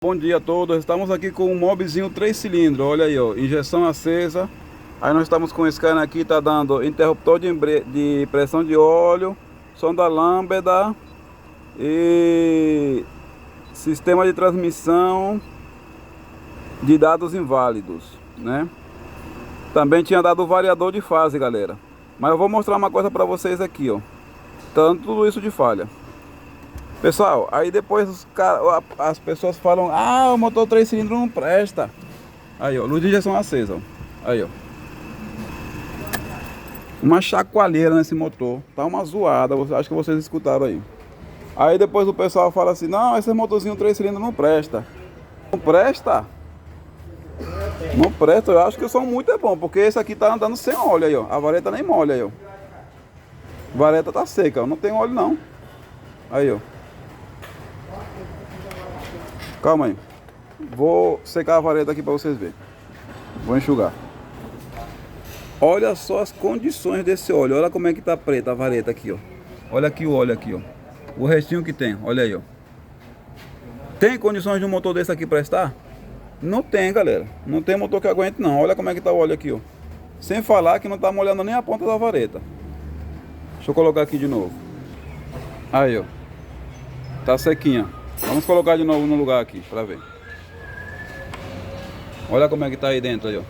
Bom dia a todos, estamos aqui com um mobzinho 3 cilindros, olha aí, ó, injeção acesa. Aí nós estamos com esse cara aqui, tá dando interruptor de pressão de óleo, sonda lambda e sistema de transmissão de dados inválidos, né? Também tinha dado o variador de fase, galera. Mas eu vou mostrar uma coisa para vocês aqui, ó, tanto tudo isso de falha. Pessoal, aí depois as pessoas falam: ah, o motor 3 cilindros não presta. Aí, ó, luz de injeção acesa, ó. Aí, ó. Uma chacoalheira nesse motor. Tá uma zoada, acho que vocês escutaram aí. Aí depois o pessoal fala assim: não, esse motorzinho 3 cilindros não presta. Não presta? Não presta, eu acho que o som muito é bom, porque esse aqui tá andando sem óleo aí, ó. A vareta nem molha aí, ó. A vareta tá seca, ó. Não tem óleo não. Aí, ó. Calma aí. Vou secar a vareta aqui para vocês verem. Vou enxugar. Olha só as condições desse óleo. Olha como é que tá preta a vareta aqui, ó. Olha aqui o óleo aqui, ó. O restinho que tem. Olha aí, ó. Tem condições de um motor desse aqui prestar? Não tem, galera. Não tem motor que aguente não. Olha como é que tá o óleo aqui, ó. Sem falar que não tá molhando nem a ponta da vareta. Deixa eu colocar aqui de novo. Aí, ó. Tá sequinha. Vamos colocar de novo no lugar aqui, pra ver. Olha como é que tá aí dentro, aí, ó.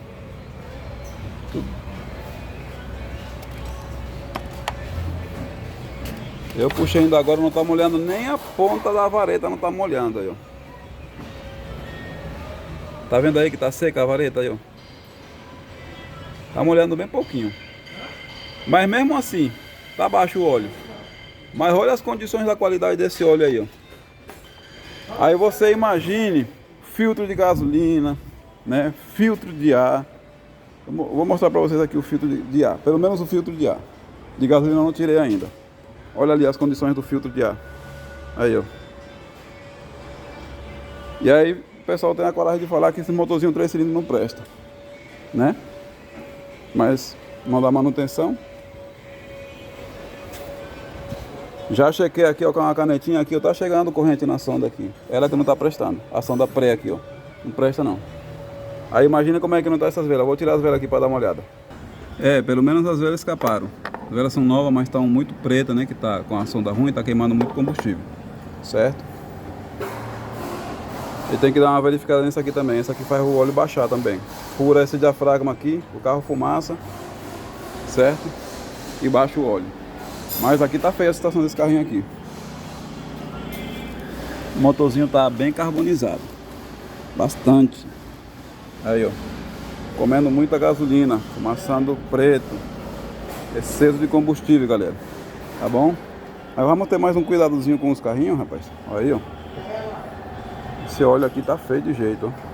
Eu puxei ainda agora, não tá molhando nem a ponta da vareta, não tá molhando aí, ó. Tá vendo aí que tá seca a vareta aí, ó. Tá molhando bem pouquinho. Mas mesmo assim, tá baixo o óleo. Mas olha as condições da qualidade desse óleo aí, ó. Aí você imagine filtro de gasolina, né? Filtro de ar. Eu vou mostrar para vocês aqui o filtro de ar. Pelo menos o filtro de ar. De gasolina eu não tirei ainda. Olha ali as condições do filtro de ar. Aí, ó. E aí o pessoal tem a coragem de falar que esse motorzinho 3 cilindros não presta, né? Mas não dá manutenção. Já chequei aqui, ó, com uma canetinha aqui, ó, tá chegando corrente na sonda aqui. Ela que não tá prestando. A sonda pré aqui, ó. Não presta não. Aí imagina como é que não tá essas velas. Vou tirar as velas aqui para dar uma olhada. É, pelo menos as velas escaparam. As velas são novas, mas estão muito pretas, né? Que tá com a sonda ruim, tá queimando muito combustível. Certo? E tem que dar uma verificada nisso aqui também. Essa aqui faz o óleo baixar também. Fura esse diafragma aqui, o carro fumaça. Certo? E baixa o óleo. Mas aqui tá feia a situação desse carrinho aqui. O motorzinho tá bem carbonizado. Bastante. Aí, ó. Comendo muita gasolina. Fumaçando preto. Excesso de combustível, galera. Tá bom? Aí vamos ter mais um cuidadozinho com os carrinhos, rapaz. Olha aí, ó. Esse óleo aqui tá feio de jeito, ó.